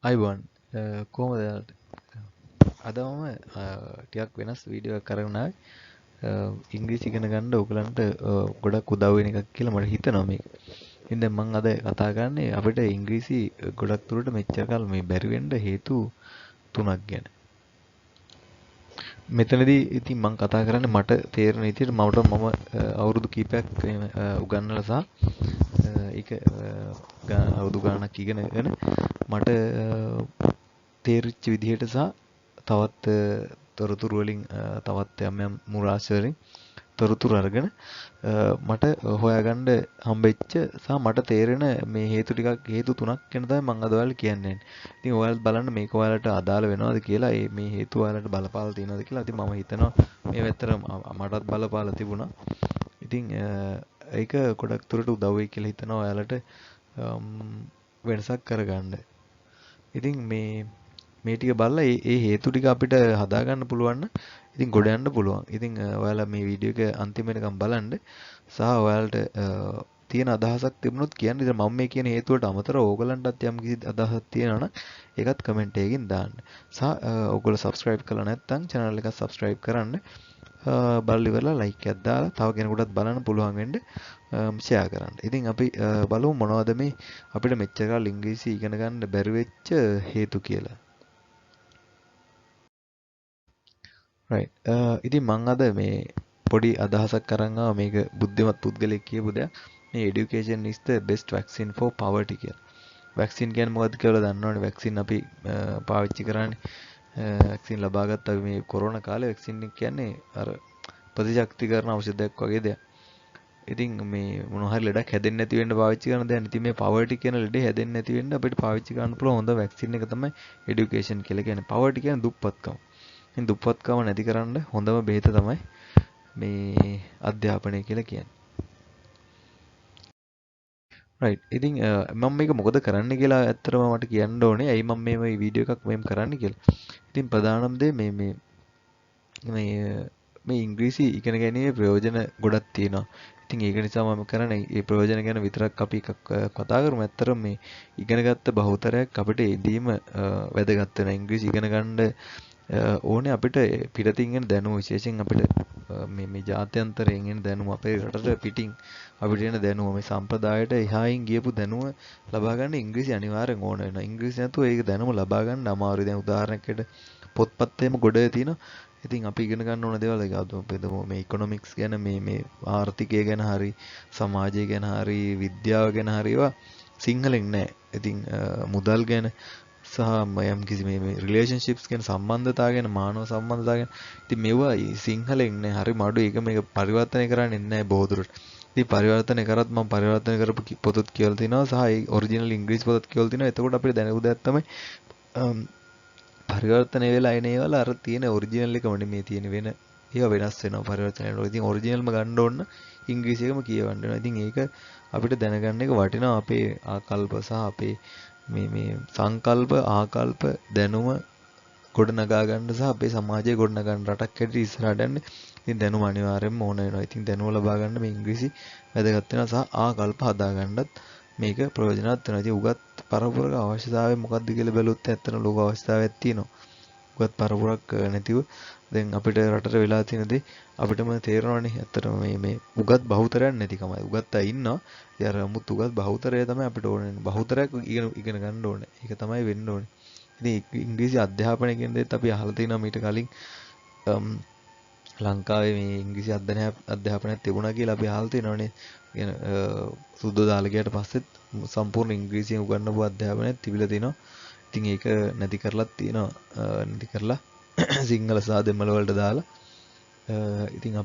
අයිබෝන් කොහොමද යාළුවා? අද මම ටිකක් වෙනස් වීඩියෝ එකක් අරගෙන ආවේ. ඉංග්‍රීසි ඉගෙන ගන්න ඕගලන්ට ගොඩක් උදව් වෙන එකක් කියලා මට හිතෙනවා මේක. ඉතින් දැන් මම අද කතා කරන්නේ අපිට ඉංග්‍රීසි ගොඩක් දුරට මෙච්චර කල් මේ බැරි වෙන්න හේතු තුනක් ගැන. මෙතනදී ඉතින් මම කතා කරන්නේ මට තේරෙන විදිහට මම අවුරුදු කීපයක් එහෙම උගන්වලා සහ ඒක අවුරුදු ගාණක් ඉගෙනගෙන මට තේරිච්ච විදිහට සහ තවත් තොරතුරු වලින් තවත් යම් යම් මුරාශ වලින් තොරතුරු අරගෙන මට හොයාගන්න හම්බෙච්ච සහ මට තේරෙන මේ හේතු තුනක් ගැන තමයි මම අද ඔයාලට කියන්නේ. ඉතින් ඔයාලත් බලන්න මේක ඔයාලට අදාළ වෙනවද කියලා මේ හේතු ඔයාලට බලපාලා තියෙනවද කියලා. ඉතින් මම හිතනවා මේ පැත්තට මටත් බලපාලා තිබුණා. ඉතින් ඒක ගොඩක් දුරට උදව් වෙයි කියලා හිතනවා ඔයාලට වෙනසක් කරගන්න. ඉතින් මේ ටික බලලා ඒ හේතු ටික අපිට හදාගන්න පුළුවන් නම් ඉතින් ගොඩ යන්න පුළුවන්. ඉතින් ඔයාලා මේ වීඩියෝ එක අන්තිම වෙනකම් බලන්න සහ ඔයාලට තියෙන අදහසක් තිබුණොත් කියන්න. ඉතින් මම මේ කියන හේතුවට අමතරව ඕගලන්ටත් යම් කිසි අදහසක් තියෙනවා නම් ඒකත් කමෙන්ට් එකකින් දාන්න. සහ ඔයගොල්ලෝ subscribe කරලා නැත්නම් channel එක subscribe කරන්න. බලලා ඉවරලා like එකක් දාලා තව කෙනෙකුටත් බලන්න පුළුවන් වෙන්න ෂෙයා කරන්න. ඉතින් අපි බලමු මොනවද මේ අපිට මෙච්චර කාල ඉංග්‍රීසි ඉගෙන ගන්න බැරි වෙච්ච හේතු කියලා. right. ඉතින් මම අද මේ පොඩි අදහසක් අරන් ආවා මේක බුද්ධිමත් පුද්ගලෙක් කියපු දෙයක්. මේ education is the best vaccine for poverty කියලා. වැක්සින් කියන්නේ මොකද්ද කියලා දන්නවනේ. වැක්සින් අපි පාවිච්චි කරන්නේ වැක්සින් ලබාගත්ත අපි මේ කොරෝනා කාලේ වැක්සින් එක කියන්නේ අර ප්‍රතිශක්තිකරණ ඖෂධයක් වගේ දෙයක්. ඉතින් මේ මොනවා හරි ලෙඩක් හැදෙන්නේ නැති වෙන්න පාවිච්චි කරන දෙයක්. ඉතින් මේ poverty කියන ලෙඩේ හැදෙන්නේ නැති වෙන්න අපිට පාවිච්චි කරන්න පුළුවන් හොඳ වැක්සින් එක තමයි education කියලා කියන්නේ. poverty කියන්නේ දුප්පත්කම. ඉතින් දුප්පත්කම නැති කරන්න හොඳම බෙහෙත තමයි මේ අධ්‍යාපනය කියලා කියන්නේ. right. ඉතින් මම මේක මොකද කරන්න කියලා ඇත්තටම මට කියන්න ඕනේ. ඇයි මම මේ වීඩියෝ එකක් මෙහෙම කරන්න කියලා. ඉතින් ප්‍රධානම දේ මේ ඉංග්‍රීසි ඉගෙන ගැනීමේ ප්‍රයෝජන ගොඩක් තියෙනවා. ඉතින් ඒක නිසා මම කරන්නේ මේ ප්‍රයෝජන ගැන විතරක් අපි එකක් කතා කරමු. ඇත්තටම මේ ඉගෙනගත්ත බහුතරයක් අපිට එදීම වැදගත් වෙනවා. ඉංග්‍රීසි ඉගෙන ගන්න ඕනේ අපිට පිටතින් එන දැනුම විශේෂයෙන් අපිට මේ ජාත්‍යන්තරයෙන් එන දැනුම අපේ රටට පිටින් අපිට එන දැනුම මේ සම්ප්‍රදායට එහායින් ගියපු දැනුම ලබා ගන්න ඉංග්‍රීසි අනිවාර්යෙන් ඕන වෙනවා. ඉංග්‍රීසි නැතුව ඒක දැනුම ලබා ගන්න අමාරුයි. දැන් උදාහරණයකට පොත්පත් එහෙම ගොඩ තියෙනවා. ඉතින් අපි ඉගෙන ගන්න ඕන දේවල් ඒක අපිට මේ ඉකොනොමික්ස් ගැන මේ ආර්ථිකය ගැන හරි සමාජය ගැන හරි විද්‍යාව ගැන හරි ඒවා සිංහලෙන් නැහැ. ඉතින් මුදල් ගැන සහ යම් කිසි මේ රිලේෂන්ෂිප්ස් ගැන සම්බන්ධතාව ගැන මානව සම්බන්ධතාව ගැන ඉතින් මේවා සිංහලෙන් නෑ හරි මඩු ඒක මේක පරිවර්තනය කරන්නේ නැහැ බොහෝ දුරට. ඉතින් පරිවර්තනය කරත් මම පරිවර්තනය කරපු පොතත් කියවලා තිනවා සහ ඒ ඔරිජිනල් ඉංග්‍රීසි පොතත් කියවලා තිනවා. එතකොට අපිට දැනෙපු දෙයක් තමයි පරිවර්තනය වෙලා එන ඒවල අර තියෙන ඔරිජිනල් එකම නෙමෙයි තියෙන වෙන ඒවා වෙනස් වෙනවා පරිවර්තනය වෙනකොට. ඉතින් ඔරිජිනල්ම ගන්න ඕන ඉංග්‍රීසි එකම කියවන්න වෙනවා. ඉතින් ඒක අපිට දැනගන්න එක වටිනවා අපේ ආකල්ප සහ අපේ මේ සංකල්ප ආකල්ප දැනුම ගොඩනගා ගන්න සහ අපේ සමාජය ගොඩනගා ගන්න රටක් හැටියට ඉස්සරහට යන්න. ඉතින් දැනුම අනිවාර්යයෙන්ම ඕන වෙනවා. ඉතින් දැනුම ලබා ගන්න මේ ඉංග්‍රීසි වැදගත් වෙනවා සහ ආකල්ප හදා ගන්නත් මේක ප්‍රයෝජනවත් වෙනවා. ඉතින් උගත් පරපුරක අවශ්‍යතාවය මොකක්ද කියලා බැලුවොත් ඇත්තටම ලෝක අවශ්‍යතාවයක් තියෙනවා. උගත් පරපුරක් නැතිව දැන් අපිට රටට වෙලා තියෙන දේ අපිටම තේරෙනවානේ. ඇත්තටම මේ උගත් බහුතරයක් නැතිකමයි. උගත් අය ඉන්නවා. ඒ අර මුත් උගත් බහුතරය තමයි අපිට ඕනේ. බහුතරයක් ඉගෙන ගන්න ඕනේ. ඒක තමයි වෙන්න ඕනේ. ඉතින් ඉංග්‍රීසි අධ්‍යාපනය කියන දේත් අපි අහලා තියෙනවා මීට කලින් ලංකාවේ මේ ඉංග්‍රීසි අධ්‍යාපනයක් තිබුණා කියලා අපි අහලා තියෙනවානේ. කියන සුද්ධ දාලා ගියට පස්සෙත් සම්පූර්ණ ඉංග්‍රීසියෙන් උගන්වපු අධ්‍යාපනයක් තිබිලා තිනවා. ඉතින් ඒක නැති කරලත් තියෙනවා. නැති කරලා සිංහල සහ දෙමළ වලට දාලා ඉතින්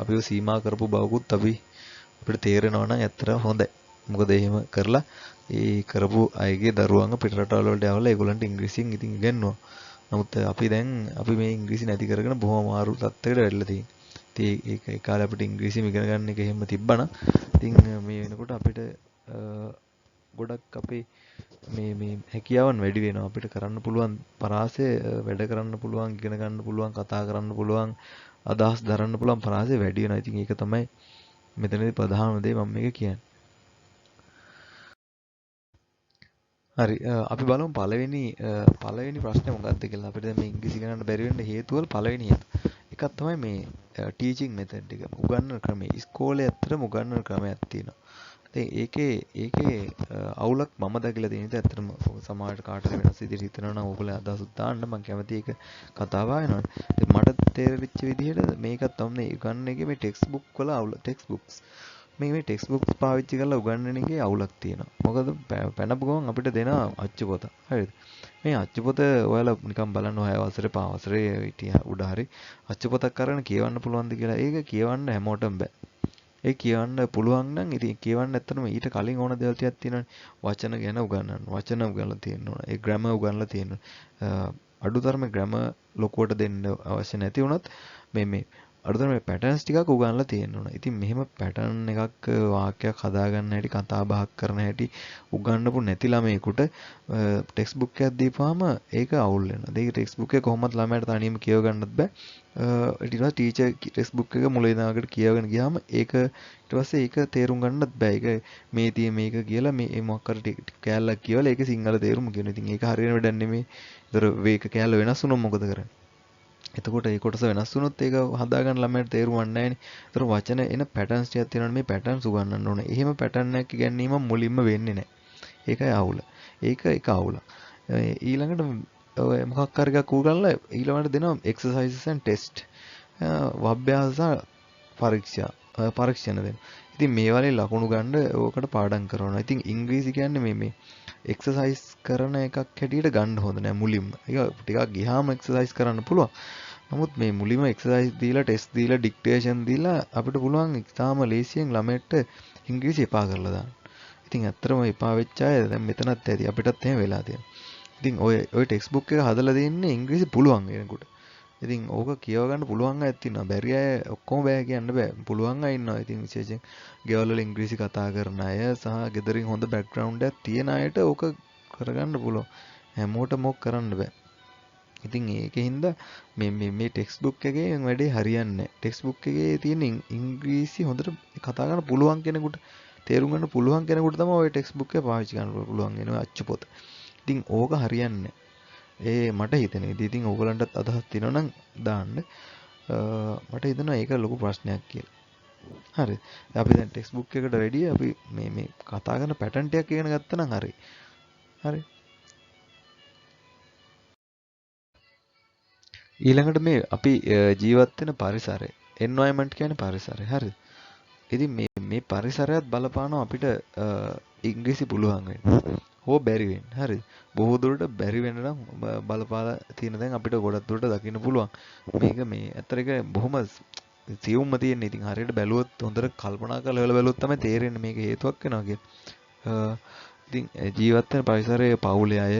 අපිව සීමා කරපු බවකුත් අපිට තේරෙනවා නම් ඇත්තටම හොඳයි. මොකද එහෙම කරලා ඒ කරපු අයගේ දරුවන්ව පිට රටවල් වලට යවලා ඒගොල්ලන්ට ඉංග්‍රීසියෙන් ඉතින් ඉගෙනනවා. නමුත් අපි මේ ඉංග්‍රීසි නැති කරගෙන බොහොම අමාරු තත්ත්වයකට වැටලා තියෙනවා. ඉතින් ඒ කාලේ අපිට ඉංග්‍රීසියෙන් ඉගෙන ගන්න එක එහෙම තිබ්බනම් ඉතින් මේ වෙනකොට අපිට ගොඩක් අපේ මේ හැකියාවන් වැඩි වෙනවා. අපිට කරන්න පුළුවන් පරාසය වැඩ කරන්න පුළුවන්, ඉගෙන ගන්න පුළුවන්, කතා කරන්න පුළුවන්, අදහස් දරන්න පුළුවන් පරාසය වැඩි වෙනවා. ඉතින් ඒක තමයි මෙතනදී ප්‍රධානම දේ මම මේක කියන්නේ. හරි අපි බලමු පළවෙනි ප්‍රශ්නේ මොකක්ද කියලා. අපිට දැන් මේ ඉංග්‍රීසි ගණන් බැරි වෙන්න හේතු වල පළවෙනි හේතුව. එකක් තමයි මේ ටීචිං මෙතඩ් එක. උගන්වන ක්‍රමය. ඉස්කෝලේ ඇත්තටම උගන්වන ක්‍රමයක් තියෙනවා. ඉතින් ඒකේ අවුලක් මම දැකලා තියෙන ඉතින් ඇත්තටම සමාජයට කාටද වෙනස් විදිහට හිතනවා නම් ඕගොල්ලෝ අදහස් දාන්න මම කැමති ඒක කතාව ආයෙනවනේ. ඉතින් මට තේරෙච්ච විදිහට මේකත් තමයි උගන්වන එකේ මේ ටෙක්ස්ට් බුක් වල අවුල ටෙක්ස්ට් බුක්ස් මේ ටෙක්ස්ට් බුක්ස් පාවිච්චි කරලා උගන්වන එකේ අවුලක් තියෙනවා. මොකද පැනපු ගමන් අපිට දෙන අච්චු පොත. හරිද? මේ අච්චු පොත ඔයාලා නිකන් බලන්න ඔය අවසරේ පාවසරේ හිටියා උඩ හරි අච්චු පොතක් අරගෙන කියවන්න පුළුවන්ද කියලා. ඒක කියවන්න හැමෝටම බෑ. ඒ කියවන්න පුළුවන් නම් ඉතින් කියවන්න ඇත්තටම ඊට කලින් ඕන දේවල් ටිකක් තියෙනවානේ. වචන ගැන උගන්වන්න. වචන උගන්වලා තියෙන්න ඕන. ඒ ග්‍රැමර් උගන්වලා තියෙන්න ඕන. අඩුතරමේ ග්‍රැමර් ලොකුවට දෙන්න අවශ්‍ය නැති වුණත් මේ අඩුතරමේ පැටර්න්ස් ටිකක් උගන්වලා තියෙන්න ඕන. ඉතින් මෙහෙම පැටර්න් එකක් වාක්‍යයක් හදාගන්න හැටි, කතා බහක් කරන හැටි උගන්වපු නැති ළමයෙකුට ටෙක්ස්ට් බුක් එකක් දීපුවාම ඒක අවුල් වෙනවා. ඒක ටෙක්ස්ට් බුක් එක කොහොමද ළමයට තනියම කියව ගන්නත් බෑ. ඊට පස්සේ ටීචර් ටෙක්ස්ට් බුක් එක මුල ඉඳන් කියවගෙන ගියාම ඒක ඊට පස්සේ ඒක තේරුම් ගන්නත් බෑ. ඒක මේ තියෙන මේක කියලා මේ මොකක් කර කෑල්ලක් කියවලා ඒක සිංහල තේරුම කියන. ඉතින් ඒක හරියන වැඩක් නෙමෙයි. ඒතර මේක කෑල්ල වෙනස් වුණොත් මොකද කරන්නේ? එතකොට ඒ කොටස වෙනස් වුණොත් ඒක හදාගන්න ළමයට තේරුම්වන්නේ නැහැනේ. ඒතර වචන එන පැටර්න්ස් ටිකක් තියෙනවනේ මේ පැටර්න්ස් උගන්වන්න ඕනේ. එහෙම පැටර්න් එකක් ඉගැන්වීම මුලින්ම වෙන්නේ නැහැ. ඒකයි අවුල. ඒක අවුල. ඊළඟට ඔය මොකක් හරි එකක් උගන්වලා ඊළඟට දෙනවා exercises and test. අභ්‍යාස පරීක්ෂණ දෙනවා. ඉතින් මේ වගේ ලකුණු ගන්න ඕකට පාඩම් කරනවා. ඉතින් ඉංග්‍රීසි කියන්නේ මේ එක්සර්සයිස් කරන එකක් හැටියට ගන්න හොඳ නෑ මුලින්ම. ඒක ටිකක් ගියාම එක්සර්සයිස් කරන්න පුළුවන්. නමුත් මේ මුලින්ම එක්සර්සයිස් දීලා ටෙස්ට් දීලා ඩික්ටේෂන් දීලා අපිට පුළුවන් ඉතාලම ලේසියෙන් ළමයට ඉංග්‍රීසි එපා කරලා දාන්න. ඉතින් ඇත්තටම එපා වෙච්ච අය දැන් මෙතනත් ඇති අපිටත් එහෙම වෙලා තියෙනවා. ඉතින් ඔය ටෙක්ස්ට් බුක් එක හදලා දෙන්නේ ඉංග්‍රීසි පුළුවන් කෙනෙකුට. ඉතින් ඕක කියව ගන්න පුළුවන් අයත් ඉන්නවා. බැරි අය ඔක්කොම බෑ කියන්න බෑ. පුළුවන් අය ඉන්නවා. ඉතින් විශේෂයෙන් ගෙවල් වල ඉංග්‍රීසි කතා කරන අය සහ ගෙදරින් හොඳ බෑග්ග්‍රවුන්ඩ් එකක් තියෙන අයට ඕක කරගන්න පුළුවන්. හැමෝටම ඕක කරන්න බෑ. ඉතින් ඒකෙන්ද මේ ටෙක්ස්ට් බුක් එකේ වැඩේ හරියන්නේ නැහැ. ටෙක්ස්ට් බුක් එකේ තියෙන ඉංග්‍රීසි හොඳට කතා කරන්න පුළුවන් කෙනෙකුට තේරුම් ගන්න පුළුවන් කෙනෙකුට තමයි ওই ටෙක්ස්ට් බුක් එක පාවිච්චි කරන්න පුළුවන් වෙන අච්චු පොත. ඉතින් ඕක හරියන්නේ නැහැ. මට හිතෙන විදිහ ඉතින් ඕගලන්ටත් අදහස් තියෙනවා නම් දාන්න. මට හිතෙනවා ඒක ලොකු ප්‍රශ්නයක් කියලා. හරි. අපි දැන් ටෙක්ස්ට් බුක් එකට රෙඩි අපි මේ කතා කරන පැටර්න් ටිකක් ඉගෙන ගත්තා නම් හරි. හරි. ඊළඟට මේ අපි ජීවත් වෙන පරිසරය එන්වයරන්මන්ට් කියන්නේ පරිසරය. හරිද? ඉතින් මේ පරිසරයත් බලපානවා අපිට ඉංග්‍රීසි පුළුවන් වෙන්න. හෝ බැරි වෙන්න. හරිද? බොහෝ දුරට බැරි වෙන්න නම් බලපාලා තියෙන දැන් අපිට ගොඩක් දුරට දකින්න පුළුවන්. මේක මේ ඇත්තට ඒක බොහොම සියුම්ම තියෙන. ඉතින් හරියට බැලුවොත් හොඳට කල්පනා කරලා බැලුවොත් තමයි තේරෙන්නේ මේක හේතුවක් වෙනවා කියලා. ඉතින් ජීවත් වෙන පරිසරයේ පවුලේ අය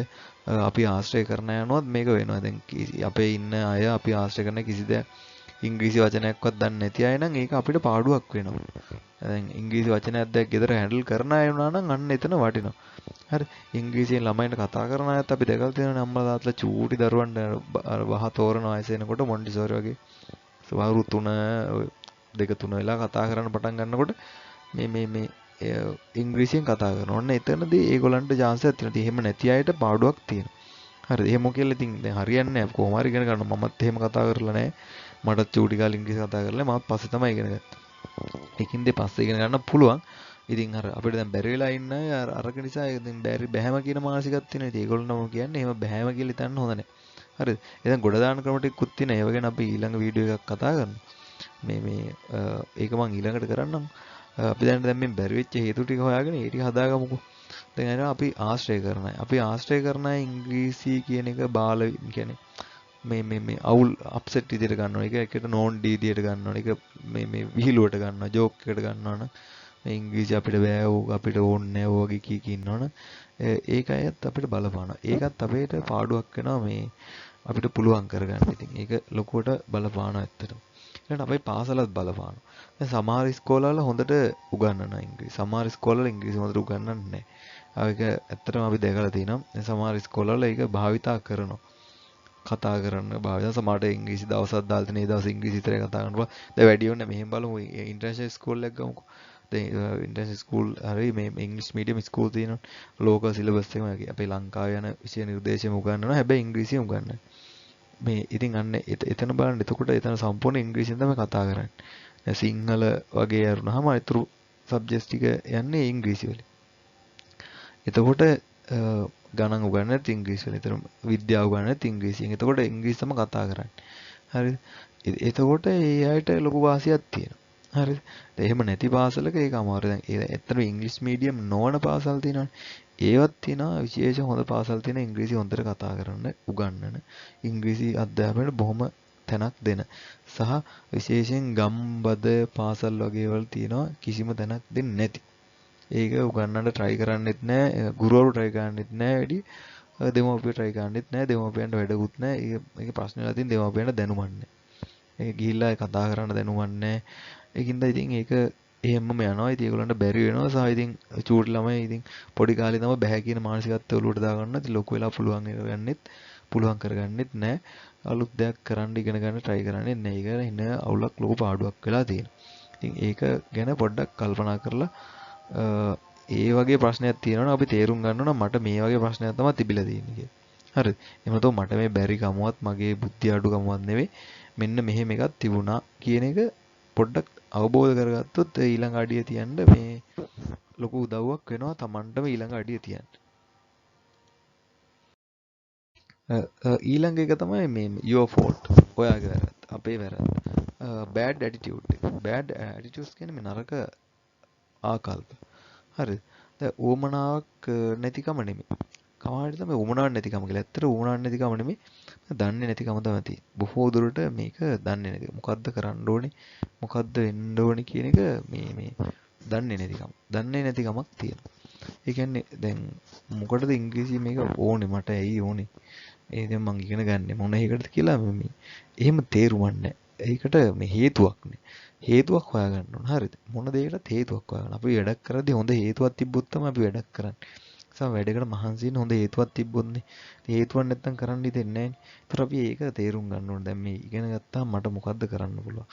අපි ආශ්‍රය කරන යනොත් මේක වෙනවා. දැන් අපේ ඉන්න අය අපි ආශ්‍රය කරන කිසිද ඉංග්‍රීසි වචනයක්වත් දන්නේ නැති අය නම් ඒක අපිට පාඩුවක් වෙනවා. දැන් ඉංග්‍රීසි වචනයක් දැක් ගෙදර හැන්ඩල් කරන අය වුණා නම් අන්න එතන වටිනවා. හරි. ඉංග්‍රීසියෙන් ළමයින්ට කතා කරන අයත් අපි දැකලා තියෙනවානේ අම්මලා තාත්තලා චූටි දරුවන්ට වහ තෝරන වයස එනකොට මොන්ටිසෝරි වගේ සවරු 3 2 3 වෙලා කතා කරන්න පටන් ගන්නකොට මේ ඉංග්‍රීසියෙන් කතා කරනවා. ඔන්න එතනදී ඒගොල්ලන්ට chance එකක් තියෙනවා. එහෙම නැති අයට පාඩුවක් තියෙනවා. හරිද? එහෙම කියලා ඉතින් දැන් හරියන්නේ නැහැ. කොහොම හරි ඉගෙන ගන්න. මමත් එහෙම කතා කරලා නැහැ. මටත් චූටි කාලේ ඉංග්‍රීසි කතා කරලා මමත් පස්සේ තමයි ඉගෙන ගත්තේ. ඒකින්ද පස්සේ ඉගෙන ගන්න පුළුවන්. ඉතින් අර අපිට දැන් බැරි වෙලා ඉන්න අය අරක නිසා ඉතින් බැහැම කියන මානසිකයක් තියෙනවා. ඉතින් ඒගොල්ලෝ කියන්නේ එහෙම බැහැම කියලා හිතන්න හොඳ නැහැ. හරිද? එහෙනම් ගොඩ දාන ක්‍රම ටිකකුත් තියෙනවා. ඒව ගැන අපි ඊළඟ වීඩියෝ එකක් කතා කරනවා. ඒක මම ඊළඟට කරන්නම්. අපි දැන් මේ බැරි වෙච්ච හේතු ටික හොයාගෙන ඒ ටික හදාගමුකෝ. දැන් අර අපි ආශ්‍රය කරන අය. අපි ආශ්‍රය කරන අය ඉංග්‍රීසි කියන එක බාල කියන්නේ මේ අවුල් අප්සෙට් විදියට ගන්නවා. ඒක එකට නෝන් ඩී විදියට ගන්නවා. ඒක මේ විහිළුවට ගන්නවා. ජෝක් එකට ගන්නවා නම් මේ ඉංග්‍රීසි අපිට බෑ ඕක අපිට ඕනේ නෑ වගේ කී ඉන්නවනේ. ඒකයත් අපිට බලපානවා. ඒකත් අපේට පාඩුවක් වෙනවා මේ අපිට පුළුවන් කරගන්න. ඉතින් ඒක ලොකුවට බලපානවා ඇත්තටම. ඊළඟට අපේ පාසලත් බලපානවා. දැන් සමහර ඉස්කෝලවල හොඳට උගන්වනවා ඉංග්‍රීසි. සමහර ඉස්කෝලවල ඉංග්‍රීසි හොඳට උගන්වන්නේ නැහැ. ඒක ඇත්තටම අපි දැකලා තියෙනවා. දැන් සමහර ඉස්කෝලවල ඒක භාවිතා කරනවා. කතා කරන්න භාවිතා සමහරට ඉංග්‍රීසි දවසක් දාලා තියෙන ඒ දවස් ඉංග්‍රීසි විතරයි කතා කරන්න පුළුවන්. දැන් වැඩි වෙන්නේ මෙහෙම බලමු ඉන්ටර්නැෂනල් ස්කූල් එකක් ගමුකෝ. දැන් ඉන්ටර්නැෂනල් ස්කූල් හරි මේ ඉංග්‍රීසි මීඩියම් ස්කූල් තියෙනවා. ලෝකල් සිලබස් එකම වගේ. අපේ ලංකාවේ යන විෂය නිර්දේශයම උගන්වනවා. හැබැයි ඉංග්‍රීසියෙන් උගන්වන්නේ. මේ ඉතින් අන්න එතන බලන්න එතකොට එතන සම්පූර්ණ ඉංග්‍රීසියෙන් තමයි කතා කරන්නේ. දැන් සිංහල වගේ අරුණාම අතුරු සබ්ජෙක්ට්ස් ටික යන්නේ ඉංග්‍රීසි වලින්. එතකොට ගණන් උගන්වන්නත් ඉංග්‍රීසි වලින්. එතන විද්‍යාව උගන්වන්නත් ඉංග්‍රීසියෙන්. එතකොට ඉංග්‍රීසි තමයි කතා කරන්නේ. හරිද? එතකොට ඒ අයට ලොකු වාසියක් තියෙනවා. හරිද? එහෙම නැති පාසලක ඒක අමාරුයි. දැන් ඒ ඇත්තටම ඉංග්‍රීසි මීඩියම් නොවන පාසල් තියෙනවානේ. ඒවත් තියෙනවා විශේෂ හොඳ පාසල් තියෙන ඉංග්‍රීසි හොඳට කතා කරන්න උගන්වන ඉංග්‍රීසි අධ්‍යාපනයට බොහොම තැනක් දෙන සහ විශේෂයෙන් ගම්බද පාසල් වගේ වල තියෙනවා කිසිම තැනක් දෙන්නේ නැති. ඒක උගන්වන්න try කරන්නෙත් නැහැ. ගුරුවරු try කරන්නෙත් නැහැ වැඩි. දෙමව්පියෝ try කරන්නෙත් නැහැ. දෙමව්පියන්ට වැඩකුත් නැහැ. ඒක ප්‍රශ්නලා තියෙන දෙමව්පියන්ට දැනුමක් නැහැ. ඒක ගිහිල්ලා කතා කරන්න දැනුමක් නැහැ. ඒකින්ද ඉතින් ඒක එහෙමම යනවා. ඉතින් ඒගොල්ලන්ට බැරි වෙනවා. සහ ඉතින් චූටි ළමයි ඉතින් පොඩි කාලේ තමයි බෑ කියන මානසිකත්වය ඔලුවට දාගන්නවා. ඉතින් ලොකු වෙලා පුළුවන් කරගන්නෙත් නැහැ. අලුත් දෙයක් කරන්න ඉගෙන ගන්න try කරන්නේ නැහැ. ඒක ඉන්න අවුලක් ලොකු පාඩුවක් වෙලා තියෙනවා. ඉතින් ඒක ගැන පොඩ්ඩක් කල්පනා කරලා ඒ වගේ ප්‍රශ්නයක් තියෙනවනම් අපි තේරුම් ගන්න ඕන මට මේ වගේ ප්‍රශ්නයක් තමයි තිබිලා තියෙන්නේ කියලා. හරිද? එහෙම නැත්නම් මට මේ බැරි කමුවත් මගේ බුද්ධි අඩු කමුවත් නෙවෙයි. මෙන්න මෙහෙම එකක් තිබුණා කියන එක පොඩ්ඩක් අවබෝධ කරගත්තොත් ඊළඟ අඩිය තියන්න මේ ලොකු උදව්වක් වෙනවා Tamanටම ඊළඟ අඩිය තියන්න. ඊළඟ එක තමයි මේ your fault. ඔයාගේ වැරද්ද. අපේ වැරද්ද. bad attitude. bad attitudes කියන්නේ මේ නරක ආකල්ප. හරිද? දැන් උවමනාවක් නැතිකම නෙමෙයි. කමාඩි තමයි උවමනාවක් නැතිකම කියලා. ඇත්තට උවමනාවක් නැතිකම නෙමෙයි. දන්නේ නැතිකම තමයි තියෙන්නේ. බොහෝ දුරට මේක දන්නේ නැති. මොකද්ද කරන්න ඕනේ? මොකද්ද වෙන්න ඕනේ කියන එක මේ දන්නේ නැතිකම. දන්නේ නැතිකමක් තියෙනවා. ඒ කියන්නේ දැන් මොකටද ඉංග්‍රීසි මේක ඕනේ මට ඇයි ඕනේ? ඒ දැන් මං ඉගෙන ගන්න මොන එකටද කියලා මේ එහෙම තේරුමක් නැහැ. ඒකට මේ හේතුවක් නේ. හේතුවක් හොයාගන්න ඕන. හරිද? මොන දෙයකටත් හේතුවක් හොයාගන්න. අපි වැඩක් කරද්දී හොඳ හේතුවක් තිබ්බොත් තමයි අපි වැඩක් කරන්නේ. සම වැඩකට මහන්සි වෙන හොඳ හේතුවක් තිබ්බොත්නේ. හේතුවක් නැත්තම් කරන්න දෙන්නේ නැහැ. ඒතර අපි ඒක තේරුම් ගන්න ඕන. දැන් මේ ඉගෙන ගත්තාම මට මොකද්ද කරන්න පුළුවන්?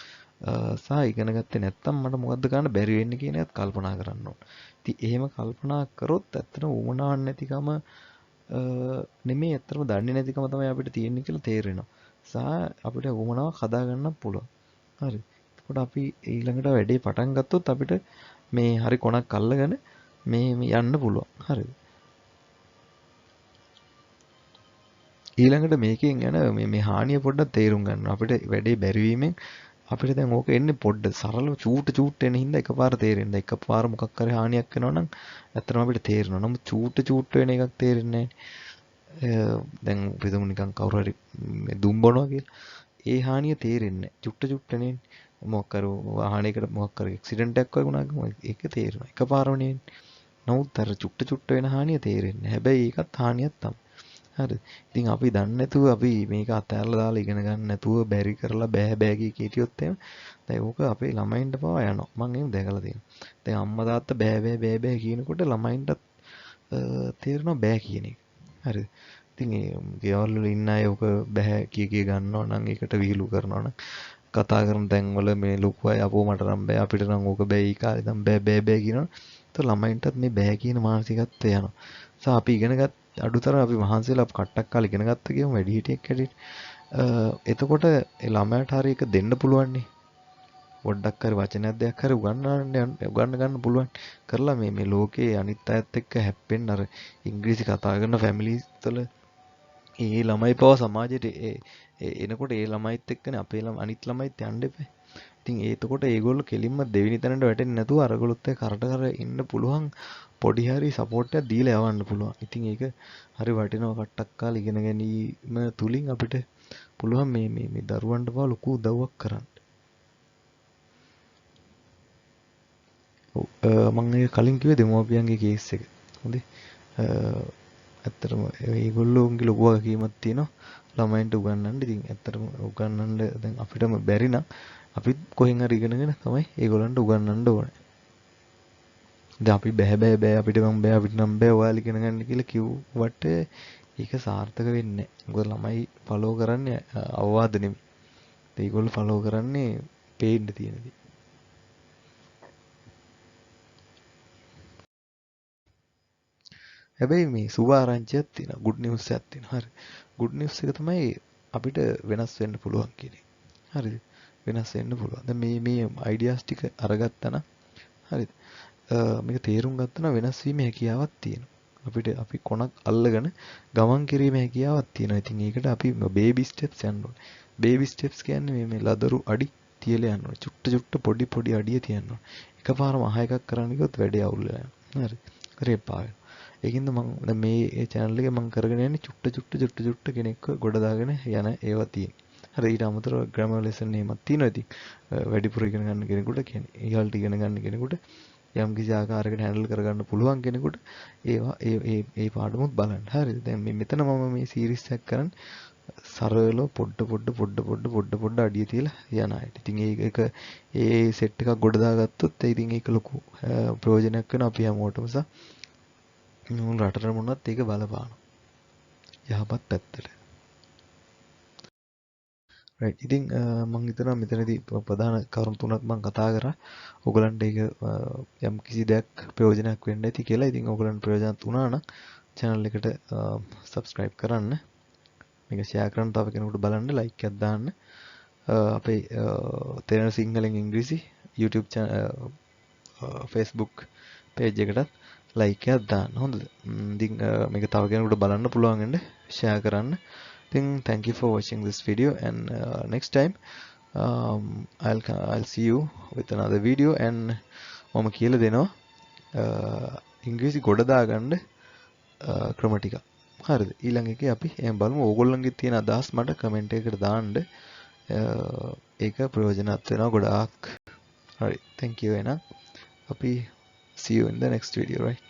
සහ ඉගෙන ගත්තේ නැත්තම් මට මොකද්ද කරන්න බැරි වෙන්නේ කියන එකත් කල්පනා කරන්න ඕන. ඉතින් එහෙම කල්පනා කරොත් ඇත්තටම උමනාවක් නැතිකම නෙමෙයි ඇත්තටම දන්නේ නැතිකම තමයි අපිට තියෙන්නේ කියලා තේරෙනවා. සහ අපිට උමනාවක් හදා ගන්න පුළුවන්. හරි. එතකොට අපි ඊළඟට වැඩේ පටන් ගත්තොත් අපිට මේ හරි කොනක් අල්ලගෙන මේ යන්න පුළුවන්. හරිද? ඊළඟට මේකෙන් යන මේ හානිය පොඩ්ඩක් තේරුම් ගන්න. අපිට වැඩේ බැරිවීමෙන් අපිට දැන් ඕක එන්නේ පොඩ්ඩ සරලව චූට් එන හින්දා එකපාර තේරෙන්නේ. එකපාර මොකක් හරි හානියක් වෙනවා නම් ඇත්තටම අපිට තේරෙනවා. නමුත් චූට් වෙන එකක් තේරෙන්නේ නැහැ. දැන් පිටුමු නිකන් කවුරු හරි දුම් බොනවා කියලා. ඒ හානිය තේරෙන්නේ නැහැ. චුට්ටනේ. මොකක් කර වාහනයකට මොකක් කර ඇක්සිඩන්ට් එකක් වුණාම ඒක තේරෙනවා. එකපාරමනේ. නමුත් අර චුට්ට වෙන හානිය තේරෙන්නේ නැහැ. හැබැයි ඒකත් හානියක් තමයි. හරිද? ඉතින් අපි දන්නේ නැතුව අපි මේක අතහැරලා දාලා ඉගෙන ගන්න නැතුව බැරි කරලා බෑ කී හිටියොත් එහෙම දැන් ඕක අපේ ළමයින්ට පවා යනවා. මම එහෙම දැකලා තියෙනවා. දැන් අම්මා තාත්තා බෑ කියනකොට ළමයින්ට තේරෙනවා බෑ කියන එක. හරිද? ඉතින් ඒ ගෙවල් වල ඉන්න අය ඕක බෑ කිය ගන්නවා නම් ඒකට විහිළු කරනවා නම් කතා කරන තැන්වල මේ ලොකු අය අපෝ මට නම් බෑ අපිට නම් ඕක බෑ ඊ කාලේ නම් බෑ කියනවා. ඒත් ළමයින්ටත් මේ බෑ කියන මානසිකත්වය යනවා. අපි ඉගෙනගත් අඩුතර අපි මහන්සියලා කට්ටක් කාලේ ඉගෙන ගත්ත කියමු වැඩි හිටියෙක් හැටියට. එතකොට ඒ ළමයාට හරි එක දෙන්න පුළුවන් නේ. පොඩ්ඩක් හරි වචනයක් දෙයක් හරි උගන්න ගන්න පුළුවන්. කරලා මේ ලෝකේ අනිත් අයත් එක්ක හැප්පෙන්න අර ඉංග්‍රීසි කතා කරන ෆැමිලිස් වල ඒ ළමයි පව සමාජයට එනකොට ඒ ළමයිත් එක්කනේ අපේ අනිත් ළමයිත් යන්න එපා. ඉතින් එතකොට ඒගොල්ලෝ කෙලින්ම දෙවෙනි තැනට වැටෙන්නේ නැතුව අරගොල්ලොත් එක්ක කර ඉන්න පුළුවන් පොඩි හරි සපෝට් එකක් දීලා යවන්න පුළුවන්. ඉතින් ඒක හරි වටිනවා කට්ටක් කාලේ ඉගෙන ගැනීම තුලින් අපිට පුළුවන් මේ දරුවන්ට පවා ලොකු උදව්වක් කරන්න. මම ඒක කලින් කිව්වේ දෙමව්පියන්ගේ කේස් එක. හොඳේ. ඇත්තටම ඒගොල්ලෝගේ ලොකු වගකීමක් තියෙනවා ළමයින්ට උගන්වන්න. ඉතින් ඇත්තටම උගන්වන්න දැන් අපිටම බැරි නම් අපිත් කොහෙන් හරි ඉගෙනගෙන තමයි ඒගොල්ලන්ට උගන්වන්න ඕනේ. දැන් අපි බෑ අපිට නම් බෑ ඔයාලා ඉගෙන ගන්න කියලා කිව්වට ඒක සාර්ථක වෙන්නේ නැහැ. මොකද ළමයි ෆලෝ කරන්නේ අවවාද නෙමෙයි. ඒගොල්ලෝ ෆලෝ කරන්නේ පේන්න තියෙන දේ. හැබැයි මේ සුබ ආරංචියක් තියෙනවා. good news එකක් තියෙනවා. හරි. good news එක තමයි අපිට වෙනස් වෙන්න පුළුවන් කියන එක. හරිද? වෙනස් වෙන්න පුළුවන්. දැන් මේ ideas ටික අරගත්තා නම් හරිද? මේක තේරුම් ගත්තා නම් වෙනස් වීමේ හැකියාවක් තියෙනවා. අපි කොනක් අල්ලගෙන ගමන් කිරීමේ හැකියාවක් තියෙනවා. ඉතින් ඒකට අපි baby steps යන්න ඕනේ. baby steps කියන්නේ මේ ලදරු අඩි තියලා යන්න ඕනේ. චුට්ට පොඩි පොඩි අඩිය තියන්න ඕනේ. එකපාරම අහ එකක් කරන්න ගියොත් වැඩේ අවුල් වෙලා යනවා. හරි. කරේ පාවෙනවා. ඒකින්ද මම දැන් මේ channel එකේ මම කරගෙන යන්නේ චුට්ට කෙනෙක්ව ගොඩ දාගෙන යන ඒවා තියෙන. හරි ඊට අමතරව grammar lesson එහෙමත් තියෙනවා ඉතින්. වැඩිපුර ඉගෙන ගන්න කෙනෙකුට කියන්නේ ඉහළට ඉගෙන ගන්න කෙනෙකුට යම් කිසි ආකාරයකට හැන්ඩල් කරගන්න පුළුවන් කෙනෙකුට ඒවා ඒ පාඩමුත් බලන්න. හරිද? දැන් මෙතන මම මේ සීරීස් එකක් කරන්නේ සරලව පොඩ්ඩ අඩිය තියලා යන අයට. ඉතින් ඒක ඒ සෙට් එකක් ගොඩ දාගත්තොත් ඉතින් ඒක ලොකු ප්‍රයෝජනයක් වෙනවා අපි හැමෝටම සහ මුළු රටට මොනවත් ඒක බලපානවා. යහපත් පැත්තට. right ඉතින් මම හිතනවා මෙතනදී ප්‍රධාන කරුණු තුනක් මම කතා කරා. ඔයගලන්ට ඒක යම් කිසි දෙයක් ප්‍රයෝජනයක් වෙන්න ඇති කියලා. ඉතින් ඔයගලන්ට ප්‍රයෝජනවත් වුණා නම් channel එකට subscribe කරන්න. මේක share කරන්න තව කෙනෙකුට බලන්න like එකක් දාන්න. අපේ තේරෙන සිංහලෙන් ඉංග්‍රීසි YouTube Facebook page එකටත් like එකක් දාන්න. හොඳද? ඉතින් මේක තව කෙනෙකුට බලන්න පුළුවන් වෙන්න share කරන්න. Thank you for watching this video and next time I'll see you with another video and මම කියලා දෙනවා ඉංග්‍රීසි ගොඩ දාගන්න ක්‍රම ටික. හරිද? ඊළඟ එකේ අපි එහෙම බලමු. ඕගොල්ලන්ගේ තියෙන අදහස් මට කමෙන්ට් එකකට දාන්න. ඒක ප්‍රයෝජනවත් වෙනවා ගොඩාක්. හරි. thank you එහෙනම් අපි see you in the next video right.